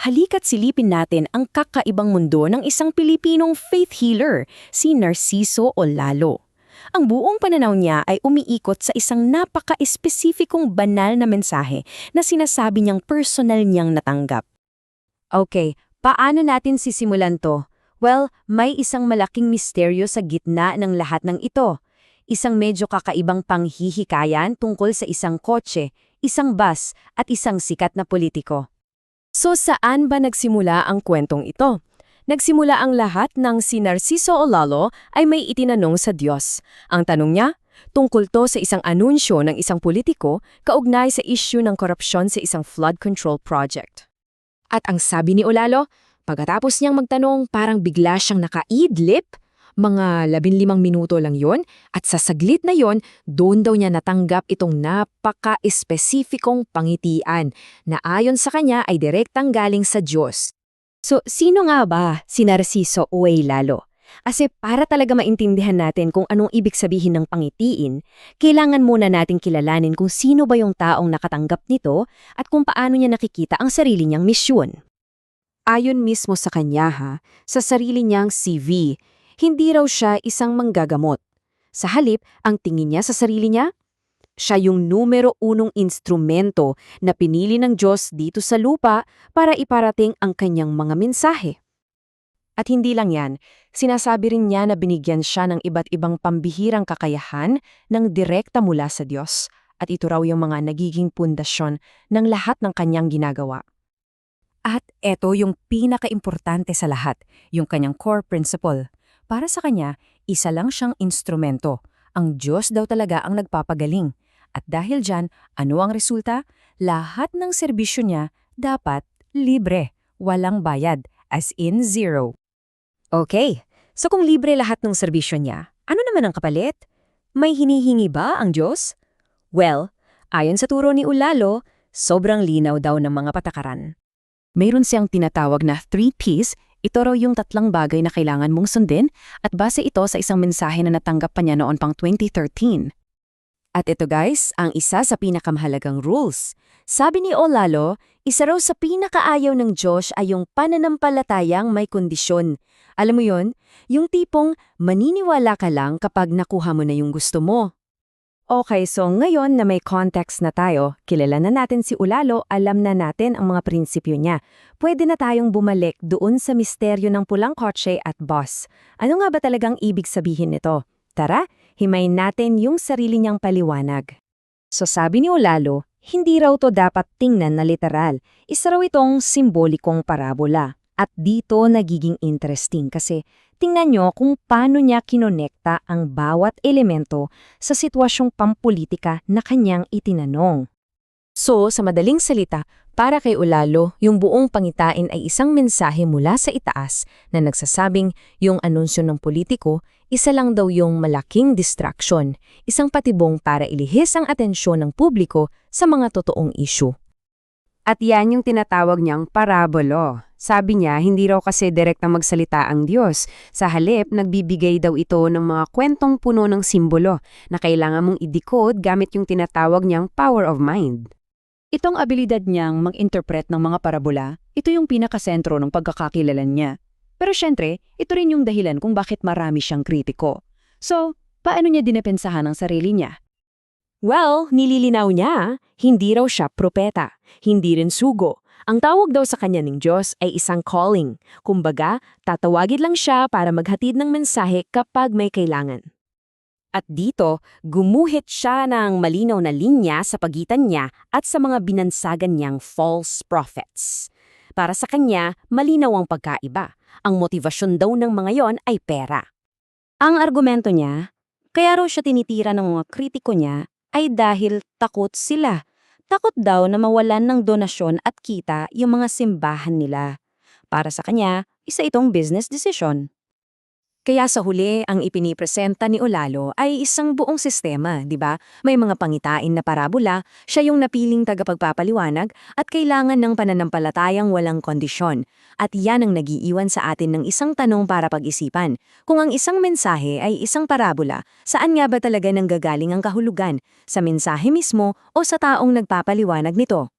halika't silipin natin ang kakaibang mundo ng isang Pilipinong faith healer, si Narciso Olalo. Ang buong pananaw niya ay umiikot sa isang napaka-espesifikong banal na mensahe na sinasabi niyang personal niyang natanggap. Okay, paano natin sisimulan to? Well, may isang malaking misteryo sa gitna ng lahat ng ito. Isang medyo kakaibang panghihikayan tungkol sa isang kotse, isang bus, at isang sikat na politiko. So saan ba nagsimula ang kwentong ito? Nagsimula ang lahat ng si Narciso Olalo ay may itinanong sa Diyos. Ang tanong niya, tungkol to sa isang anunsyo ng isang politiko kaugnay sa issue ng korupsyon sa isang flood control project. At ang sabi ni Olalo, pagkatapos niyang magtanong parang bigla siyang nakaidlip, mga 15 minuto lang yon, at sa saglit na yon, doon daw niya natanggap itong napaka-espesifikong pangitian na ayon sa kanya ay direktang galing sa Diyos. So, sino nga ba si Narciso Olalo? Kasi para talaga maintindihan natin kung anong ibig sabihin ng pangitiin, kailangan muna nating kilalanin kung sino ba yung taong nakatanggap nito at kung paano niya nakikita ang sarili niyang misyon. Ayon mismo sa kanya sa sarili niyang CV, hindi raw siya isang manggagamot. Sa halip, ang tingin niya sa sarili niya, siya yung numero 1 instrumento na pinili ng Diyos dito sa lupa para iparating ang kanyang mga mensahe. At hindi lang yan, sinasabi rin niya na binigyan siya ng iba't ibang pambihirang kakayahan ng direkta mula sa Diyos, at ito raw yung mga nagiging pundasyon ng lahat ng kanyang ginagawa. At eto yung pinakaimportante sa lahat, yung kanyang core principle. Para sa kanya, isa lang siyang instrumento. Ang Diyos daw talaga ang nagpapagaling. At dahil dyan, ano ang resulta? Lahat ng serbisyo niya dapat libre, walang bayad, as in zero. Okay, so kung libre lahat ng serbisyo niya, ano naman ang kapalit? May hinihingi ba ang Diyos? Well, ayon sa turo ni Olalo, sobrang linaw daw ng mga patakaran. Mayroon siyang tinatawag na 3 Ps. Ito raw yung 3 bagay na kailangan mong sundin at base ito sa isang mensahe na natanggap pa niya noon pang 2013. At ito guys, ang isa sa pinakamahalagang rules. Sabi ni Olalo, isa raw sa pinakaayaw ng Diyos ay yung pananampalatayang may kondisyon. Alam mo yon, yung tipong maniniwala ka lang kapag nakuha mo na yung gusto mo. Okay, so ngayon na may context na tayo, kilala na natin si Olalo, alam na natin ang mga prinsipyo niya. Pwede na tayong bumalik doon sa misteryo ng pulang kotse at bus. Ano nga ba talagang ibig sabihin nito? Tara, himayin natin yung sarili niyang paliwanag. So sabi ni Olalo, hindi raw to dapat tingnan na literal. Isa raw itong simbolikong parabola. At dito nagiging interesting kasi tingnan nyo kung paano niya kinonekta ang bawat elemento sa sitwasyong pampolitika na kanyang itinanong. So, sa madaling salita, para kay Olalo, yung buong pangitain ay isang mensahe mula sa itaas na nagsasabing yung anunsyo ng politiko, isa lang daw yung malaking distraction, isang patibong para ilihis ang atensyon ng publiko sa mga totoong issue. At yan yung tinatawag niyang parabolo. Sabi niya, hindi raw kasi direktang magsalita ang Diyos. Sa halip, nagbibigay daw ito ng mga kwentong puno ng simbolo na kailangan mong i-decode gamit yung tinatawag niyang power of mind. Itong abilidad niyang mag-interpret ng mga parabola, ito yung pinakasentro ng pagkakakilalan niya. Pero syempre, ito rin yung dahilan kung bakit marami siyang kritiko. So, paano niya dinepensahan ang sarili niya? Well, nililinaw niya, hindi raw siya propeta, hindi rin sugo. Ang tawag daw sa kanya ng Diyos ay isang calling. Kumbaga, tatawagin lang siya para maghatid ng mensahe kapag may kailangan. At dito, gumuhit siya ng malinaw na linya sa pagitan niya at sa mga binansagan niyang false prophets. Para sa kanya, malinaw ang pagkaiba. Ang motibasyon daw ng mga yon ay pera. Ang argumento niya, kaya raw siya tinitira ng mga kritiko niya, ay dahil takot sila. Takot daw na mawalan ng donasyon at kita yung mga simbahan nila. Para sa kanya, isa itong business decision. Kaya sa huli, ang ipinipresenta ni Olalo ay isang buong sistema, di ba? May mga pangitain na parabola, siya yung napiling tagapagpapaliwanag at kailangan ng pananampalatayang walang kondisyon. At yan ang nagiiwan sa atin ng isang tanong para pag-isipan. Kung ang isang mensahe ay isang parabola, saan nga ba talaga nanggagaling ang kahulugan? Sa mensahe mismo o sa taong nagpapaliwanag nito?